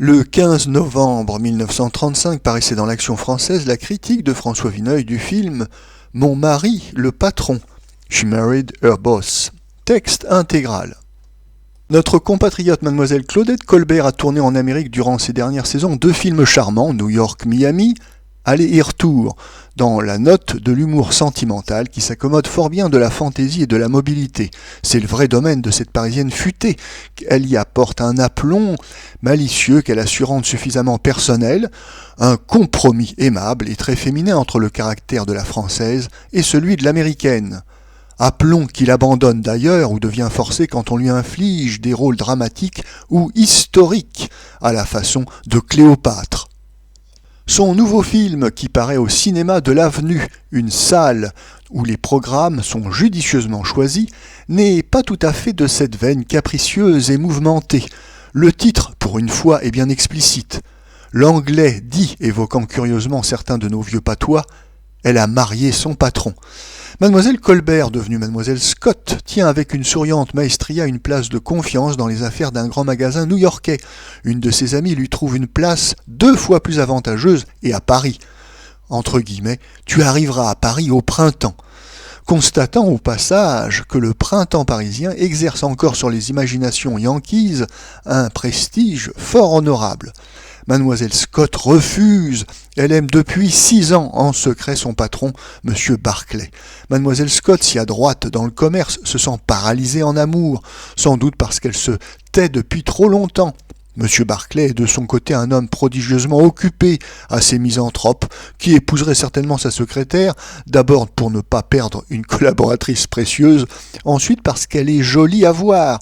Le 15 novembre 1935 paraissait dans l'Action française la critique de François Vineuil du film « Mon mari, le patron ». She married her boss. Texte intégral. Notre compatriote mademoiselle Claudette Colbert a tourné en Amérique durant ces dernières saisons 2 films charmants, New York-Miami, aller et retour, dans la note de l'humour sentimental qui s'accommode fort bien de la fantaisie et de la mobilité. C'est le vrai domaine de cette Parisienne futée. Elle y apporte un aplomb malicieux qu'elle a su rendre suffisamment personnel, un compromis aimable et très féminin entre le caractère de la Française et celui de l'Américaine. Aplomb qu'il abandonne d'ailleurs ou devient forcé quand on lui inflige des rôles dramatiques ou historiques à la façon de Cléopâtre. Son nouveau film qui paraît au cinéma de l'Avenue, une salle où les programmes sont judicieusement choisis, n'est pas tout à fait de cette veine capricieuse et mouvementée. Le titre, pour une fois, est bien explicite. L'anglais dit, évoquant curieusement certains de nos vieux patois, « Elle a marié son patron ». Mademoiselle Colbert, devenue Mademoiselle Scott, tient avec une souriante maestria une place de confiance dans les affaires d'un grand magasin new-yorkais. Une de ses amies lui trouve une place 2 fois plus avantageuse et à Paris. Entre guillemets, tu arriveras à Paris au printemps. Constatant au passage que le printemps parisien exerce encore sur les imaginations yankees un prestige fort honorable. Mademoiselle Scott refuse. Elle aime depuis 6 ans en secret son patron, M. Barclay. Mademoiselle Scott, si adroite dans le commerce, se sent paralysée en amour, sans doute parce qu'elle se tait depuis trop longtemps. M. Barclay est de son côté un homme prodigieusement occupé, assez misanthrope, qui épouserait certainement sa secrétaire, d'abord pour ne pas perdre une collaboratrice précieuse, ensuite parce qu'elle est jolie à voir,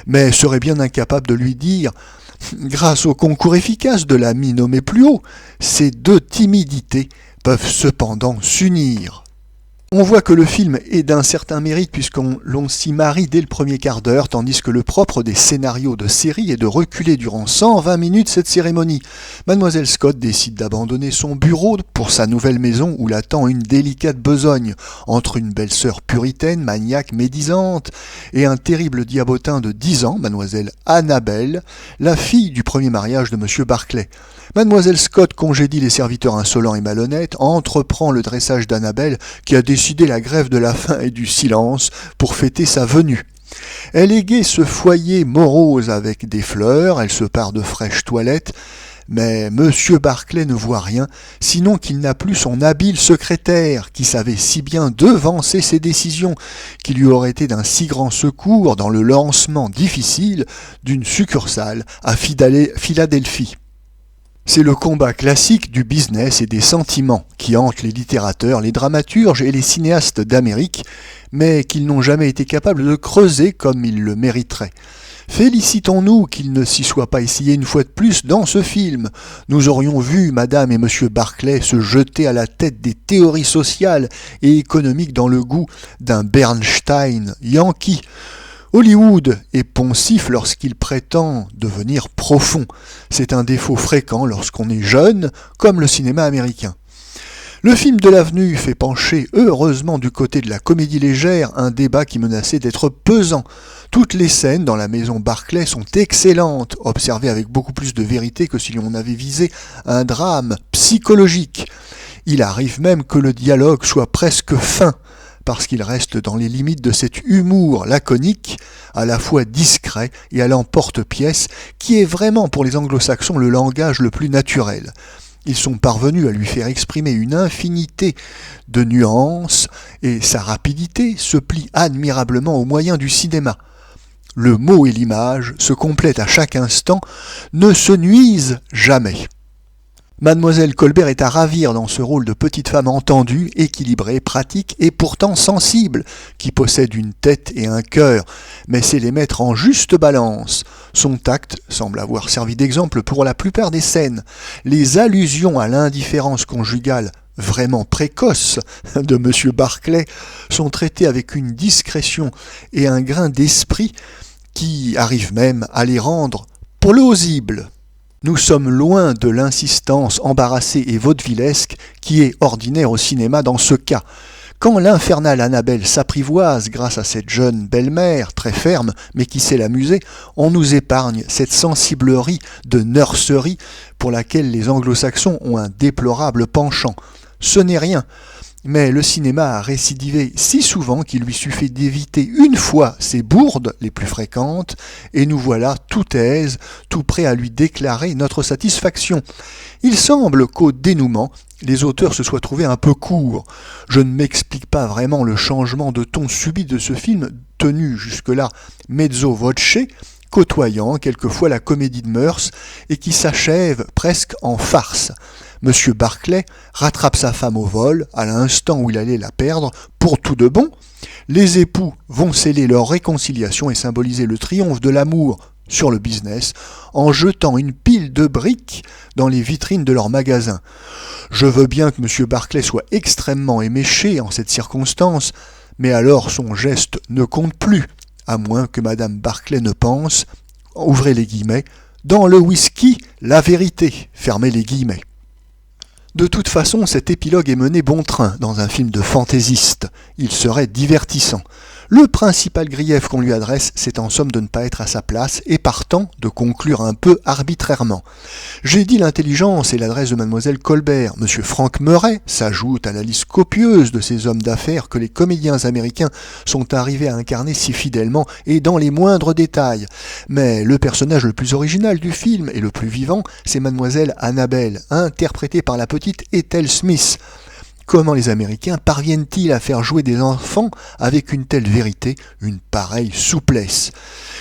mais serait bien incapable de lui dire « Grâce au concours efficace de l'ami nommé plus haut, ces 2 timidités peuvent cependant s'unir. » On voit que le film est d'un certain mérite puisqu'on s'y marie dès le premier quart d'heure, tandis que le propre des scénarios de série est de reculer durant 120 minutes cette cérémonie. Mademoiselle Scott décide d'abandonner son bureau pour sa nouvelle maison où l'attend une délicate besogne, entre une belle-sœur puritaine, maniaque, médisante, et un terrible diabotin de 10 ans, Mademoiselle Annabelle, la fille du premier mariage de M. Barclay. Mademoiselle Scott congédie les serviteurs insolents et malhonnêtes, entreprend le dressage d'Annabelle qui a décidé la grève de la faim et du silence pour fêter sa venue. Elle égaie ce foyer morose avec des fleurs, elle se pare de fraîches toilettes, mais M. Barclay ne voit rien, sinon qu'il n'a plus son habile secrétaire, qui savait si bien devancer ses décisions, qui lui aurait été d'un si grand secours dans le lancement difficile d'une succursale à Philadelphie. C'est le combat classique du business et des sentiments qui hante les littérateurs, les dramaturges et les cinéastes d'Amérique, mais qu'ils n'ont jamais été capables de creuser comme ils le mériteraient. Félicitons-nous qu'il ne s'y soit pas essayé une fois de plus dans ce film. Nous aurions vu Madame et Monsieur Barclay se jeter à la tête des théories sociales et économiques dans le goût d'un Bernstein yankee. Hollywood est poncif lorsqu'il prétend devenir profond. C'est un défaut fréquent lorsqu'on est jeune, comme le cinéma américain. Le film de l'Avenue fait pencher heureusement du côté de la comédie légère un débat qui menaçait d'être pesant. Toutes les scènes dans la maison Barclay sont excellentes, observées avec beaucoup plus de vérité que si l'on avait visé un drame psychologique. Il arrive même que le dialogue soit presque fin, parce qu'il reste dans les limites de cet humour laconique, à la fois discret et à l'emporte-pièce, qui est vraiment pour les anglo-saxons le langage le plus naturel. Ils sont parvenus à lui faire exprimer une infinité de nuances, et sa rapidité se plie admirablement aux moyens du cinéma. Le mot et l'image se complètent à chaque instant, ne se nuisent jamais. Mademoiselle Colbert est à ravir dans ce rôle de petite femme entendue, équilibrée, pratique et pourtant sensible, qui possède une tête et un cœur, mais sait les mettre en juste balance. Son tact semble avoir servi d'exemple pour la plupart des scènes. Les allusions à l'indifférence conjugale vraiment précoce de M. Barclay sont traitées avec une discrétion et un grain d'esprit qui arrivent même à les rendre plausibles. Nous sommes loin de l'insistance embarrassée et vaudevillesque qui est ordinaire au cinéma dans ce cas. Quand l'infernale Annabelle s'apprivoise grâce à cette jeune belle-mère, très ferme, mais qui sait l'amuser, on nous épargne cette sensiblerie de nurserie pour laquelle les anglo-saxons ont un déplorable penchant. Ce n'est rien. Mais le cinéma a récidivé si souvent qu'il lui suffit d'éviter une fois ses bourdes les plus fréquentes, et nous voilà tout aise, tout prêt à lui déclarer notre satisfaction. Il semble qu'au dénouement, les auteurs se soient trouvés un peu courts. Je ne m'explique pas vraiment le changement de ton subit de ce film, tenu jusque-là mezzo voce, côtoyant quelquefois la comédie de mœurs, et qui s'achève presque en farce. Monsieur Barclay rattrape sa femme au vol, à l'instant où il allait la perdre, pour tout de bon. Les époux vont sceller leur réconciliation et symboliser le triomphe de l'amour sur le business, en jetant une pile de briques dans les vitrines de leur magasin. Je veux bien que monsieur Barclay soit extrêmement éméché en cette circonstance, mais alors son geste ne compte plus, à moins que madame Barclay ne pense, ouvrez les guillemets, dans le whisky, la vérité, fermez les guillemets. De toute façon, cet épilogue est mené bon train dans un film de fantaisiste. Il serait divertissant. Le principal grief qu'on lui adresse, c'est en somme de ne pas être à sa place et partant de conclure un peu arbitrairement. J'ai dit l'intelligence et l'adresse de mademoiselle Colbert. Monsieur Frank Murray s'ajoute à la liste copieuse de ces hommes d'affaires que les comédiens américains sont arrivés à incarner si fidèlement et dans les moindres détails. Mais le personnage le plus original du film et le plus vivant, c'est mademoiselle Annabelle, interprétée par la petite Ethel Smith. Comment les Américains parviennent-ils à faire jouer des enfants avec une telle vérité, une pareille souplesse ?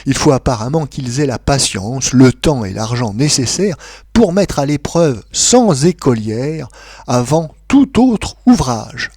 Il faut apparemment qu'ils aient la patience, le temps et l'argent nécessaires pour mettre à l'épreuve sans écolière avant tout autre ouvrage.